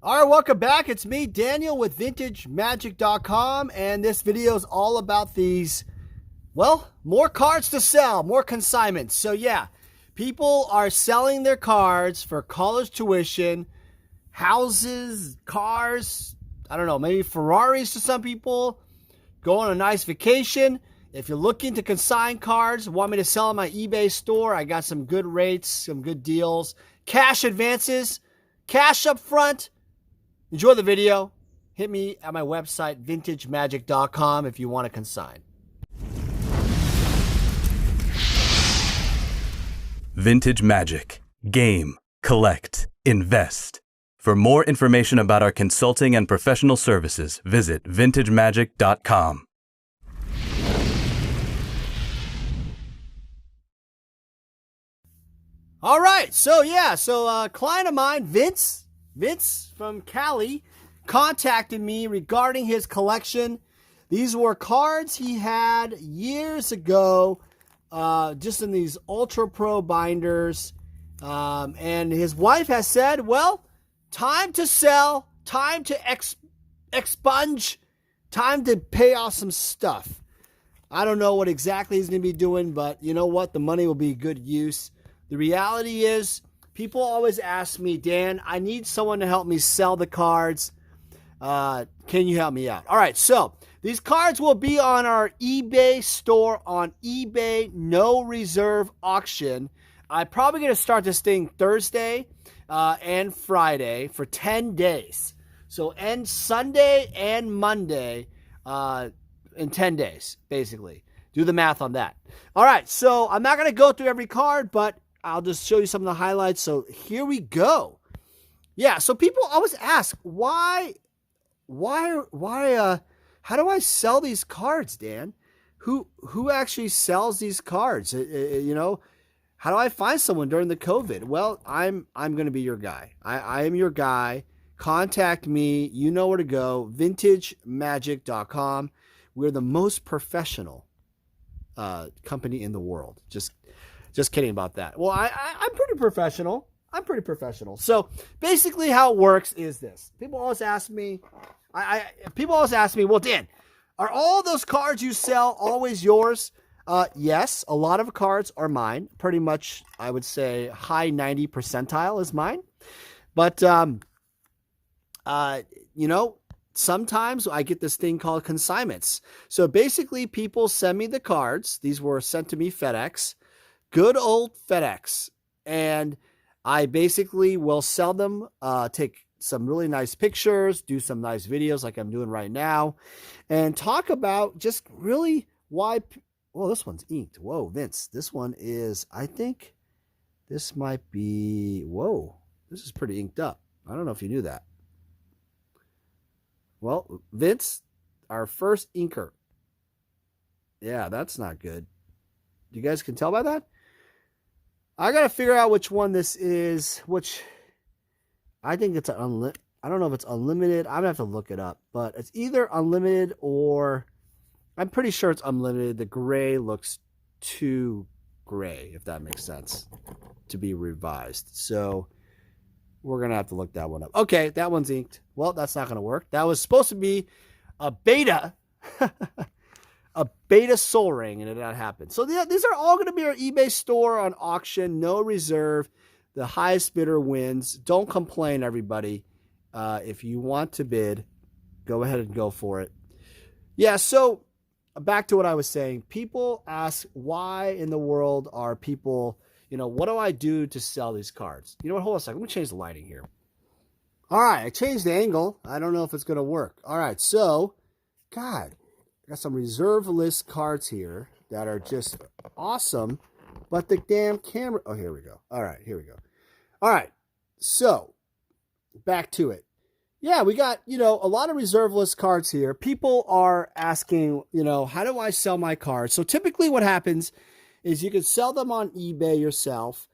All right, welcome back. It's me, Daniel, with VintageMagic.com, and this video is all about these, well, more cards to sell, more consignments. So yeah, people are selling their cards for college tuition, houses, cars, I don't know, maybe Ferraris to some people, go on a nice vacation. If you're looking to consign cards, want me to sell on my eBay store, I got some good rates, some good deals, cash advances, cash up front. Enjoy the video. Hit me at my website, VintageMagic.com, if you want to consign. Vintage Magic. Game, collect, invest. For more information about our consulting and professional services, visit VintageMagic.com. All right, so a client of mine, Vince from Cali, contacted me regarding his collection. These were cards he had years ago, just in these Ultra Pro binders. And his wife has said, well, time to sell, time to expunge, time to pay off some stuff. I don't know what exactly he's going to be doing, but you know what? The money will be good use. The reality is, people always ask me, Dan, I need someone to help me sell the cards. Can you help me out? All right, so these cards will be on our eBay store on eBay No Reserve Auction. I'm probably going to start this thing Thursday and Friday for 10 days. So end Sunday and Monday in 10 days, basically. Do the math on that. All right, so I'm not going to go through every card, but I'll just show you some of the highlights. So here we go. Yeah, so people always ask, why, how do I sell these cards, Dan? Who actually sells these cards? You know, how do I find someone during the COVID? Well, I'm going to be your guy. I am your guy. Contact me. You know where to go. VintageMagic.com. We're the most professional company in the world. Just kidding about that. Well, I'm pretty professional. So basically how it works is this. People always ask me, well, Dan, are all those cards you sell always yours? Yes, a lot of cards are mine. Pretty much, I would say high 90 percentile is mine. But, you know, sometimes I get this thing called consignments. So basically people send me the cards. These were sent to me FedEx. Good old FedEx. And I basically will sell them, take some really nice pictures, do some nice videos like I'm doing right now, and talk about just really why. Well, this one's inked. Whoa, Vince. This one is, I think this might be, whoa, this is pretty inked up. I don't know if you knew that. Well, Vince, our first inker. Yeah, that's not good. You guys can tell by that? I got to figure out which one this is, which I think it's I don't know if it's unlimited. I'm going to have to look it up, but it's either unlimited or I'm pretty sure it's unlimited. The gray looks too gray, if that makes sense, to be revised. So we're going to have to look that one up. Okay, that one's inked. Well, that's not going to work. That was supposed to be a beta. A beta Soul Ring, and it did not happen. So these are all going to be our eBay store on auction, no reserve. The highest bidder wins. Don't complain, everybody. If you want to bid, go ahead and go for it. Yeah, so back to what I was saying. People ask, why in the world are people, you know, what do I do to sell these cards? You know what? Hold on a second. I'm going to change the lighting here. All right, I changed the angle. I don't know if it's going to work. All right, so, God. Got some reserve list cards here that are just awesome, but the damn camera. Oh, here we go. All right, here we go. All right, so back to it. Yeah, we got, you know, a lot of reserve list cards here. People are asking, you know, how do I sell my cards? So typically what happens is you can sell them on eBay yourself,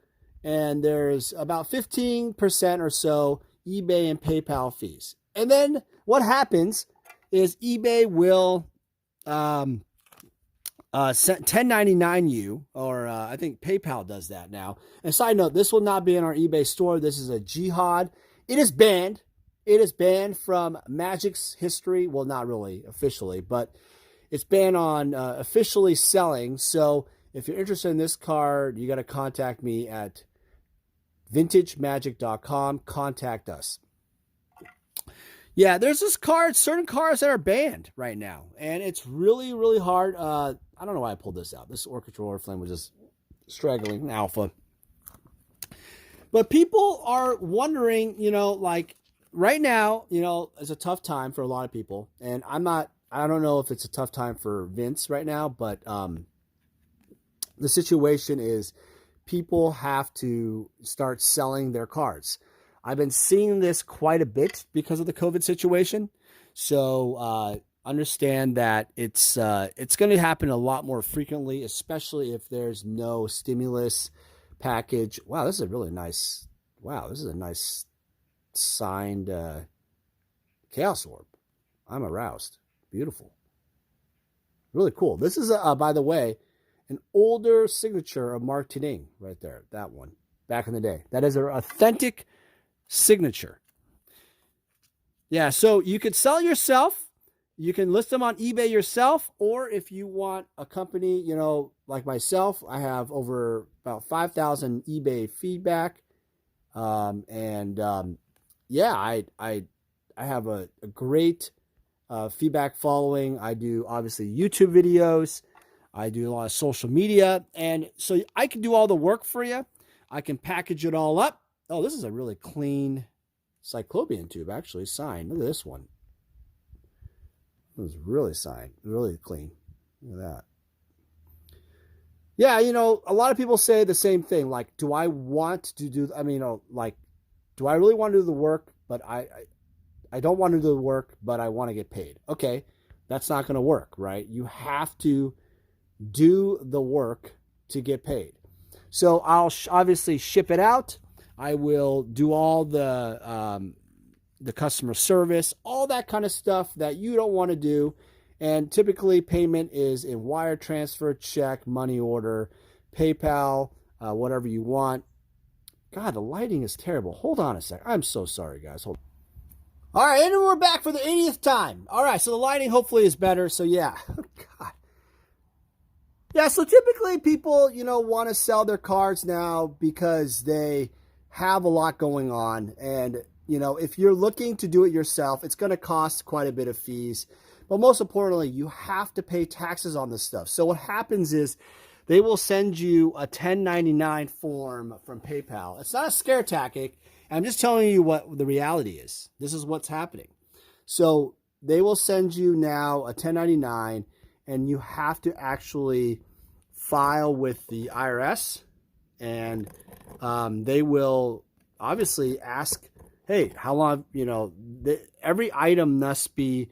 and there's about 15% or so eBay and PayPal fees. And then what happens is eBay will 1099 you, or I think PayPal does that now. And side note, this will not be in our eBay store. This is a jihad. It is banned. It is banned from Magic's history. Well, not really officially, but it's banned on officially selling. So if you're interested in this card, you got to contact me at vintagemagic.com. Contact us. Yeah, there's this card, certain cards that are banned right now, and it's really, really hard. I don't know why I pulled this out. This Orchestra Oriflame was just straggling alpha. But people are wondering, like right now, it's a tough time for a lot of people, and I don't know if it's a tough time for Vince right now, but the situation is people have to start selling their cards. I've been seeing this quite a bit because of the COVID situation. So understand that it's going to happen a lot more frequently, especially if there's no stimulus package. Wow, this is a really nice. Wow, this is a nice signed Chaos Orb. I'm aroused. Beautiful. Really cool. This is, by the way, an older signature of Mark Tiding right there. That one. Back in the day. That is an authentic signature. Yeah, so you could sell yourself. You can list them on eBay yourself, or if you want a company, like myself, I have over about 5,000 eBay feedback. Yeah, I have a great feedback following. I do obviously YouTube videos. I do a lot of social media, and so I can do all the work for you. I can package it all up. Oh, this is a really clean Cyclopean tube, actually, signed. Look at this one. It was really signed, really clean. Look at that. Yeah, a lot of people say the same thing. Like, do I want to do, do I really want to do the work, but I don't want to do the work, but I want to get paid. Okay, that's not going to work, right? You have to do the work to get paid. So I'll obviously ship it out. I will do all the customer service, all that kind of stuff that you don't want to do. And typically payment is in wire transfer, check, money order, PayPal, whatever you want. God, the lighting is terrible. Hold on a sec. I'm so sorry, guys. Hold on. All right, and we're back for the 80th time. All right, so the lighting hopefully is better. So yeah, God. Yeah, so typically people, want to sell their cards now because they have a lot going on. And, if you're looking to do it yourself, it's going to cost quite a bit of fees. But most importantly, you have to pay taxes on this stuff. So what happens is they will send you a 1099 form from PayPal. It's not a scare tactic. I'm just telling you what the reality is. This is what's happening. So they will send you now a 1099, and you have to actually file with the IRS. And they will obviously ask, hey, how long, every item must be,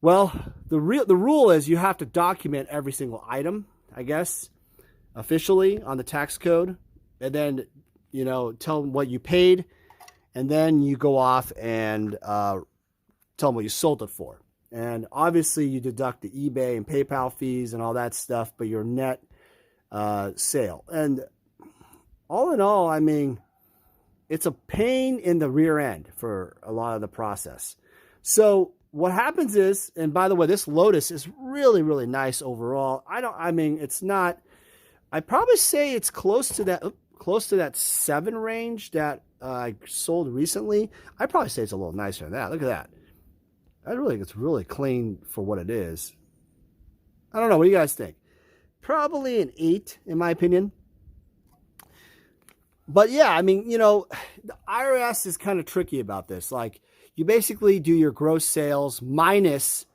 well, the rule is you have to document every single item, I guess, officially on the tax code, and then, tell them what you paid, and then you go off and tell them what you sold it for. And obviously you deduct the eBay and PayPal fees and all that stuff, but your net sale. And all in all, it's a pain in the rear end for a lot of the process. So what happens is, and by the way, this Lotus is really, really nice overall. It's not, I'd probably say it's close to that 7 range that I sold recently. I'd probably say it's a little nicer than that. Look at that. I really think it's really clean for what it is. I don't know. What do you guys think? Probably an 8, in my opinion. But yeah, the IRS is kind of tricky about this. Like, you basically do your gross sales minus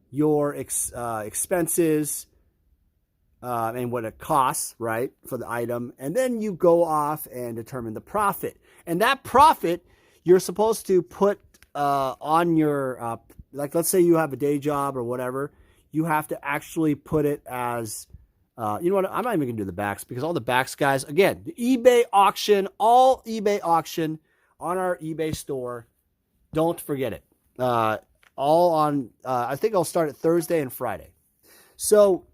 your expenses and what it costs, right, for the item. And then you go off and determine the profit. And that profit, you're supposed to put on your, let's say you have a day job or whatever, you have to actually put it as, you know what, I'm not even going to do the backs because all the backs, guys, again, the eBay auction, all eBay auction on our eBay store. Don't forget it. All on, I think I'll start at Thursday and Friday. So,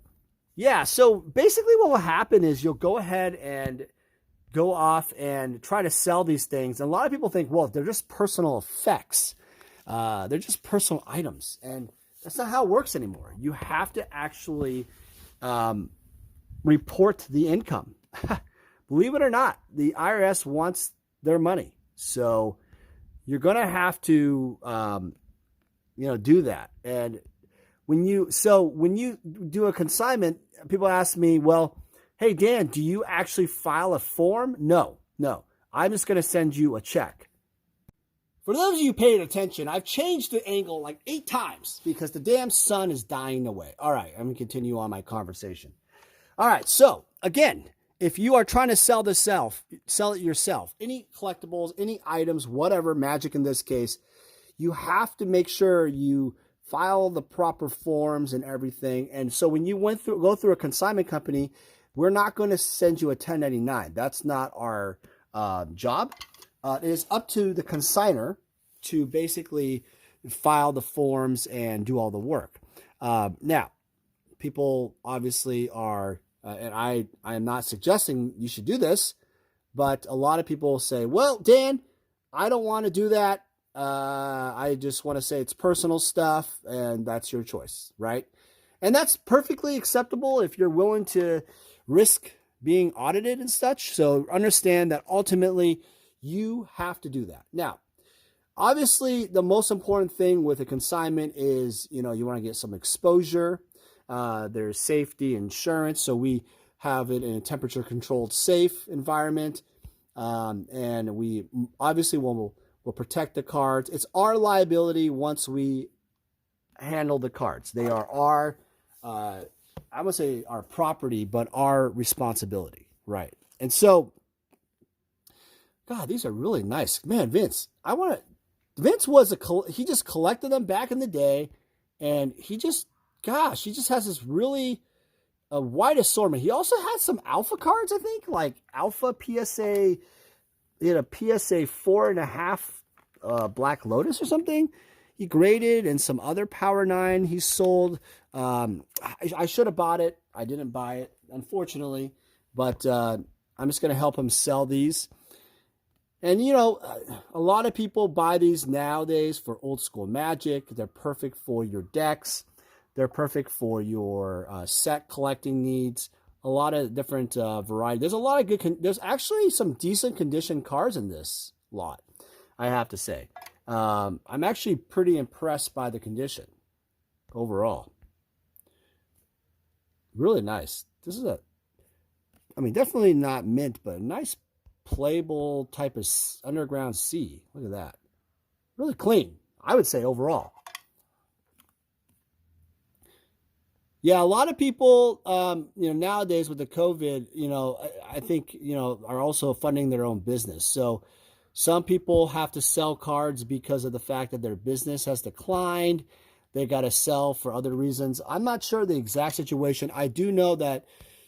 yeah, so basically what will happen is you'll go ahead and go off and try to sell these things. And a lot of people think, well, they're just personal effects. They're just personal items. And that's not how it works anymore. You have to actually report the income. Believe it or not, the IRS wants their money. So you're going to have to, do that. And when you do a consignment, people ask me, well, hey, Dan, do you actually file a form? No. I'm just going to send you a check. For those of you paying attention, I've changed the angle like 8 times because the damn sun is dying away. All right, I'm going to continue on my conversation. All right, so again, if you are trying to sell it yourself, any collectibles, any items, whatever, magic in this case, you have to make sure you file the proper forms and everything. And so when you go through a consignment company, we're not going to send you a 1099. That's not our job. It is up to the consignor to basically file the forms and do all the work. Now, people obviously are, and I am not suggesting you should do this, but a lot of people say, well, Dan, I don't want to do that. I just want to say it's personal stuff, and that's your choice, right? And that's perfectly acceptable if you're willing to risk being audited and such. So understand that ultimately you have to do that. Now, obviously, the most important thing with a consignment is, you want to get some exposure. There's safety, insurance. So we have it in a temperature-controlled, safe environment. And we obviously will protect the cards. It's our liability once we handle the cards. They are our, I would say our property, but our responsibility, right? And so, God, these are really nice. Man, Vince was he just collected them back in the day, and he just has this really wide assortment. He also had some alpha cards, I think, like alpha PSA. He had a PSA 4.5 Black Lotus or something. He graded, and some other Power 9 he sold. I should have bought it. I didn't buy it, unfortunately, but I'm just going to help him sell these. And, a lot of people buy these nowadays for old school Magic. They're perfect for your decks. They're perfect for your set collecting needs. A lot of different variety. There's a lot of good. There's actually some decent condition cards in this lot, I have to say. I'm actually pretty impressed by the condition overall. Really nice. This is definitely not mint, but a nice playable type of underground sea. Look at that. Really clean, I would say, overall. Yeah, a lot of people, nowadays with the COVID, I think, are also funding their own business. So some people have to sell cards because of the fact that their business has declined. They got to sell for other reasons. I'm not sure the exact situation. I do know that,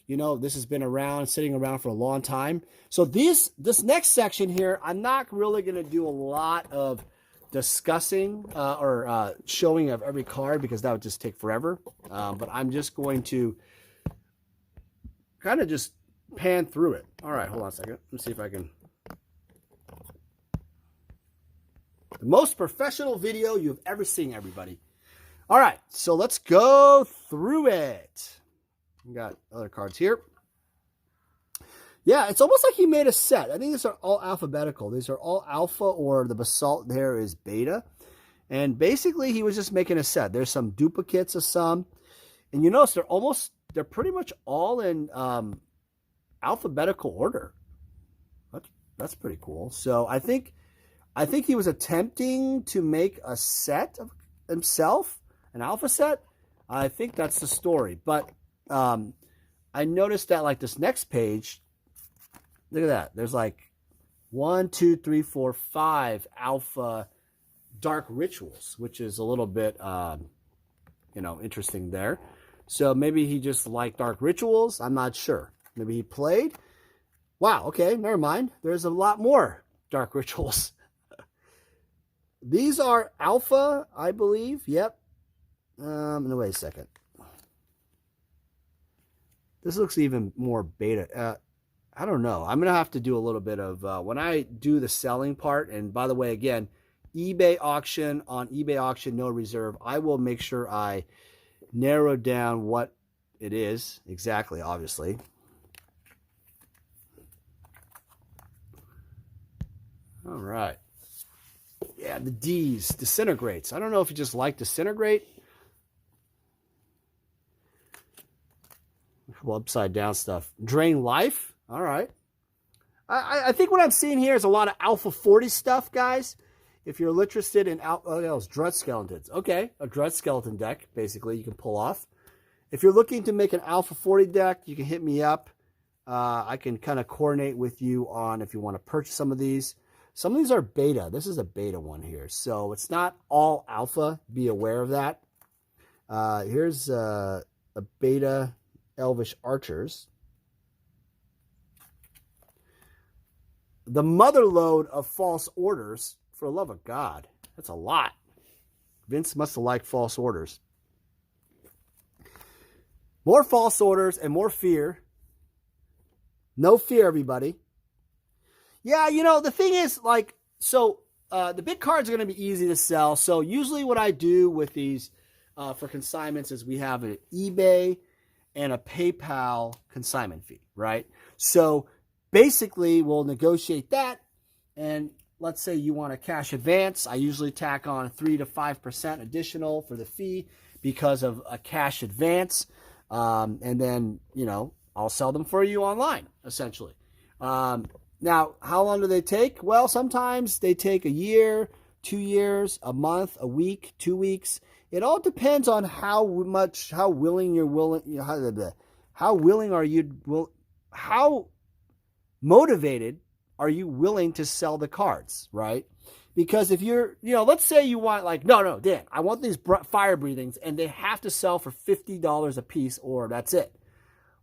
this has been sitting around for a long time. So this next section here, I'm not really going to do a lot of discussing or showing of every card because that would just take forever. But I'm just going to kind of just pan through it. All right, hold on a second. Let me see if I can. The most professional video you've ever seen, everybody. All right, so let's go through it. We got other cards here. Yeah, it's almost like he made a set. I think these are all alphabetical. These are all alpha, or the basalt there is beta. And basically, he was just making a set. There's some duplicates of some. And you notice they're pretty much all in alphabetical order. That's pretty cool. So I think he was attempting to make a set of himself, an alpha set. I think that's the story. But I noticed that like this next page, look at that. There's like 1, 2, 3, 4, 5 alpha dark rituals, which is a little bit, interesting there. So maybe he just liked dark rituals. I'm not sure. Maybe he played. Wow. Okay. Never mind. There's a lot more dark rituals. These are alpha, I believe. Yep. No, wait a second. This looks even more beta. I don't know. I'm going to have to do a little bit of, when I do the selling part, and by the way, again, eBay auction, on eBay auction, no reserve, I will make sure I narrow down what it is exactly, obviously. All right. Yeah, the D's, disintegrates. I don't know if you just like disintegrate. Well, upside down stuff. Drain life. All right. I think what I'm seeing here is a lot of Alpha 40 stuff, guys. If you're interested in Drudge Skeletons. Okay, a Drudge Skeleton deck, basically, you can pull off. If you're looking to make an Alpha 40 deck, you can hit me up. I can kind of coordinate with you on if you want to purchase some of these. Some of these are beta. This is a beta one here. So it's not all alpha. Be aware of that. Here's a beta Elvish Archers. The mother load of false orders. For the love of God. That's a lot. Vince must have liked false orders. More false orders and more fear. No fear, everybody. Yeah, you know, the thing is, like, so the big cards are going to be easy to sell. So usually what I do with these for consignments is we have an eBay and a PayPal consignment fee, right? So basically we'll negotiate that, and let's say you want a cash advance. I usually tack on 3 to 5% additional for the fee because of a cash advance. And then, you know, I'll sell them for you online, essentially. Now, how long do they take? Well, sometimes they take a year, 2 years, a month, a week, 2 weeks. It all depends on how motivated are you willing to sell the cards, right? Because if you're, you know, let's say you want, like, no, Dan, I want these fire breathings and they have to sell for $50 a piece or that's it.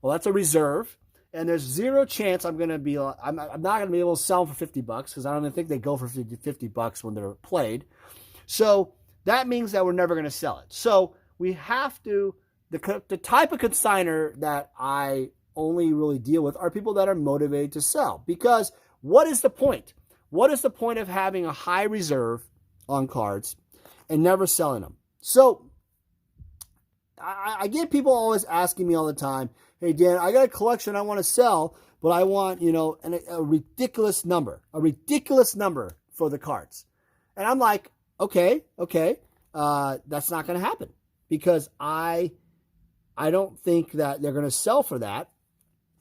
Well, that's a reserve. And there's zero chance I'm going to be, I'm not going to be able to sell them for $50 because I don't even think they go for $50 when they're played. So that means that we're never going to sell it. So we have to, the type of consignor that I only really deal with are people that are motivated to sell. Because what is the point? What is the point of having a high reserve on cards and never selling them? So I get people always asking me all the time, hey, Dan, I got a collection I want to sell, but I want, you know, a ridiculous number for the cards. And I'm like, okay, that's not going to happen because I don't think that they're going to sell for that.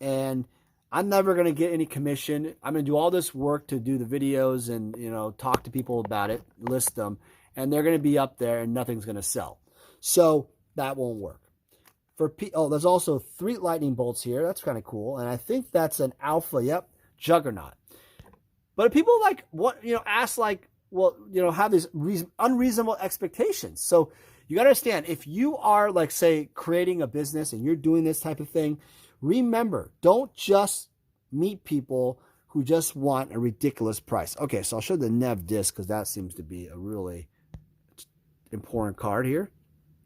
And I'm never going to get any commission. I'm going to do all this work to do the videos and, you know, talk to people about it, list them, and they're going to be up there and nothing's going to sell. So that won't work. There's also 3 lightning bolts here. That's kind of cool. And I think that's an alpha, Juggernaut. But people like, what, you know, ask like, well, you know, have these unreasonable expectations. So you got to understand, if you are like, say, creating a business and you're doing this type of thing, remember, don't just meet people who just want a ridiculous price. Okay, so I'll show the Nev disc because that seems to be a really important card here.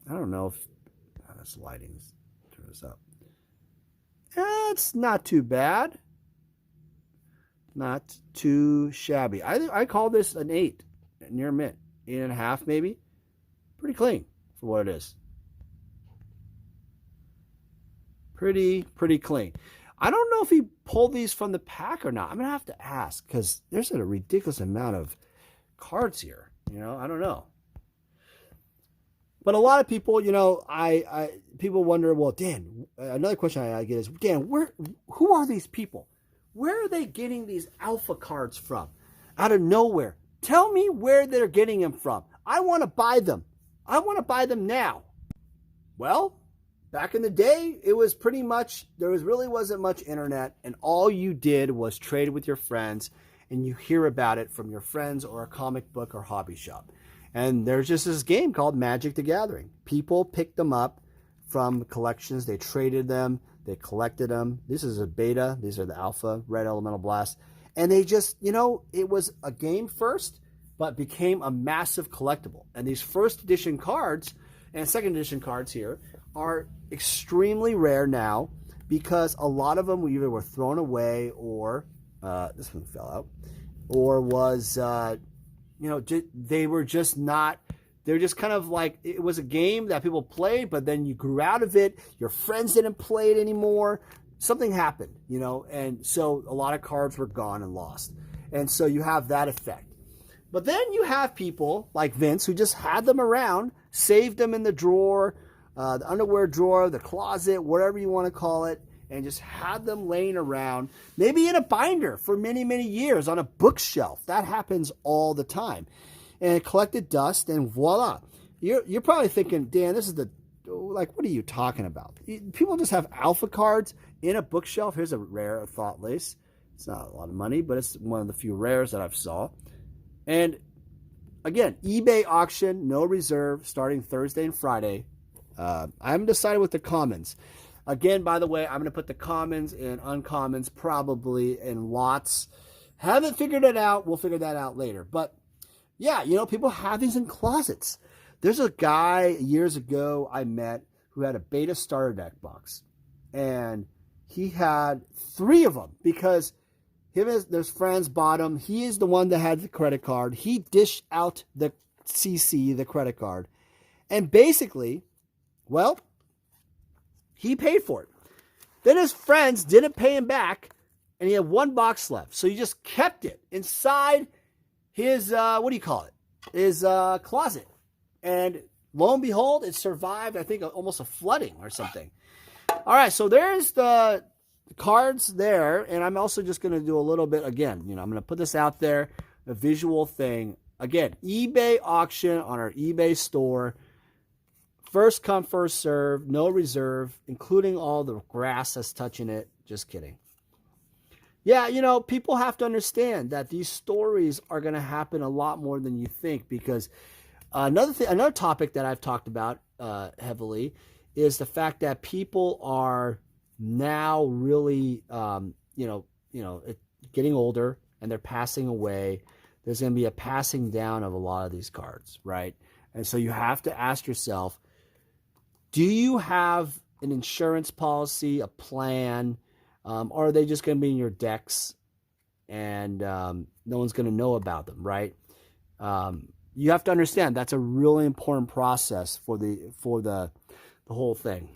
I don't know if that's lighting. Turn this up. It's not too bad. Not too shabby. I call this an 8, near mint, 8.5 maybe. Pretty clean for what it is. Pretty clean. I don't know if he pulled these from the pack or not. I'm gonna have to ask because there's a ridiculous amount of cards here. You know, I don't know. But a lot of people, you know, people wonder, well, Dan, another question I get is, Dan, who are these people? Where are they getting these alpha cards from? Out of nowhere. Tell me where they're getting them from. I want to buy them. I want to buy them now. Well, back in the day, it was pretty much, really wasn't much internet, and all you did was trade with your friends, and you hear about it from your friends or a comic book or hobby shop. And there's just this game called Magic the Gathering. People picked them up from collections. They traded them. They collected them. This is a beta. These are the alpha, Red Elemental Blast. And they just, you know, it was a game first, but became a massive collectible. And these first edition cards and second edition cards here are extremely rare now. because a lot of them either were thrown away or this one fell out, or was they were just not. They're just kind of like, it was a game that people played, but then you grew out of it. Your friends didn't play it anymore. Something happened, and so a lot of cards were gone and lost. And so you have that effect. But then you have people like Vince who just had them around, saved them in the drawer, the underwear drawer, the closet, whatever you want to call it, and just had them laying around, maybe in a binder for many, many years on a bookshelf. That happens all the time. And it collected dust, and voila. You're probably thinking, Dan, this is what are you talking about? People just have alpha cards in a bookshelf. Here's a rare Thought Lace. It's not a lot of money, but it's one of the few rares that I've saw. And again, eBay auction, no reserve, starting Thursday and Friday. I haven't decided with the commons. Again, by the way, I'm going to put the commons and uncommons probably in lots. Haven't figured it out. We'll figure that out later. But yeah, people have these in closets. There's a guy years ago I met who had a beta starter deck box. And he had 3 of them because his friends bought them. He is the one that had the credit card. He dished out the CC, the credit card. And basically, he paid for it. Then his friends didn't pay him back, and he had 1 box left. So he just kept it inside his, his closet. And lo and behold, it survived, I think, almost a flooding or something. All right, so there's the cards there, and I'm also just going to do a little bit, again, I'm going to put this out there, a visual thing. Again, eBay auction on our eBay store. First come, first serve, no reserve, including all the grass that's touching it. Just kidding. Yeah, people have to understand that these stories are going to happen a lot more than you think, because another topic that I've talked about heavily is the fact that people are now really, getting older and they're passing away. There's going to be a passing down of a lot of these cards, right? And so you have to ask yourself, do you have an insurance policy, a plan, or are they just going to be in your decks and no one's going to know about them, right? You have to understand that's a really important process for the whole thing.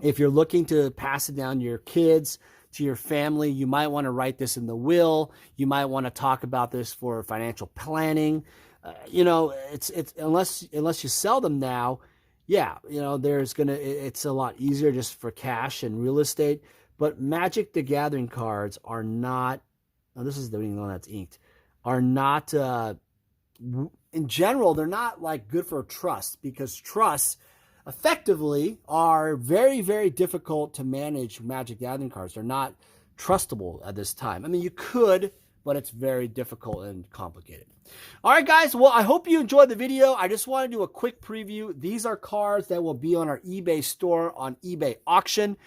If you're looking to pass it down to your kids, to your family, you might want to write this in the will. You might want to talk about this for financial planning. It's unless you sell them now, yeah, it's a lot easier just for cash and real estate. But Magic the Gathering cards are not. This is the one that's inked. Are not in general. They're not like good for trust, because trusts effectively are very, very difficult to manage. Magic Gathering cards, they're not trustable at this time. I mean, you could, but it's very difficult and complicated. All right, guys. Well, I hope you enjoyed the video. I just want to do a quick preview. These are cards that will be on our eBay store on eBay auction.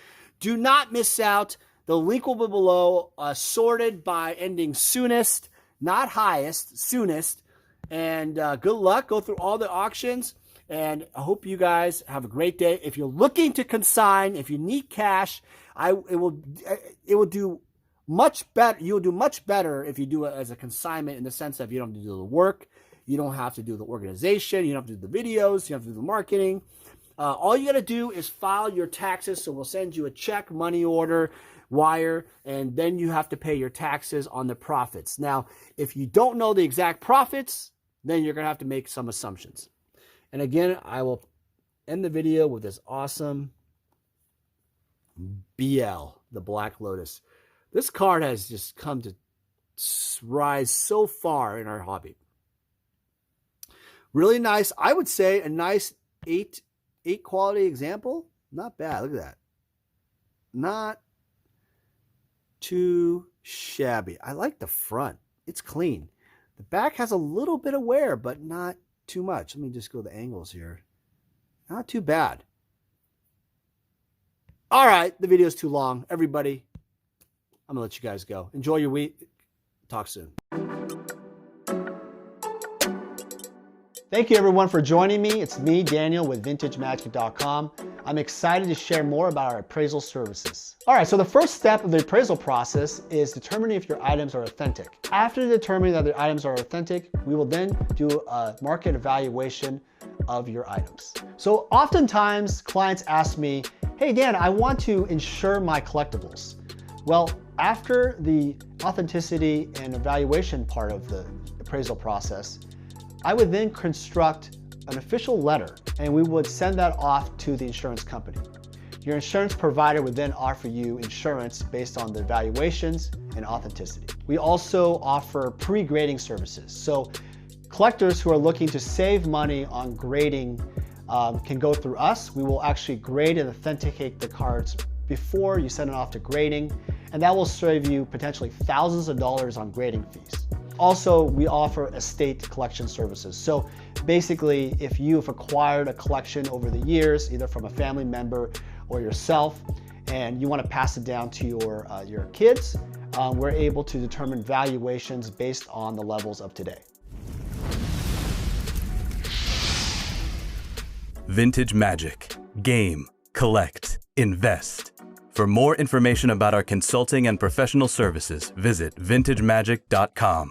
Do not miss out. The link will be below, sorted by ending soonest, not highest, soonest. And good luck. Go through all the auctions. And I hope you guys have a great day. If you're looking to consign, if you need cash, it will do much better. You'll do much better if you do it as a consignment, in the sense that you don't have to do the work, you don't have to do the organization, you don't have to do the videos, you don't have to do the marketing. All you got to do is file your taxes. So we'll send you a check, money order, wire, and then you have to pay your taxes on the profits. Now, if you don't know the exact profits, then you're going to have to make some assumptions. And again, I will end the video with this awesome BL, the Black Lotus. This card has just come to rise so far in our hobby. Really nice. I would say a nice 8 quality example. Not bad. Look at that. Not too shabby. I like the front. It's clean. The back has a little bit of wear, but not too much. Let me just go the angles here. Not too bad. All right. The video is too long. Everybody, I'm going to let you guys go. Enjoy your week. Talk soon. Thank you everyone for joining me. It's me, Daniel, with VintageMagic.com. I'm excited to share more about our appraisal services. All right, so the first step of the appraisal process is determining if your items are authentic. After determining that the items are authentic, we will then do a market evaluation of your items. So oftentimes clients ask me, hey Dan, I want to insure my collectibles. Well, after the authenticity and evaluation part of the appraisal process, I would then construct an official letter and we would send that off to the insurance company. Your insurance provider would then offer you insurance based on the evaluations and authenticity. We also offer pre-grading services. So collectors who are looking to save money on grading can go through us. We will actually grade and authenticate the cards before you send it off to grading, and that will save you potentially thousands of dollars on grading fees. Also, we offer estate collection services. So basically, if you have acquired a collection over the years, either from a family member or yourself, and you want to pass it down to your kids, we're able to determine valuations based on the levels of today. Vintage Magic. Game, collect, invest. For more information about our consulting and professional services, visit vintagemagic.com.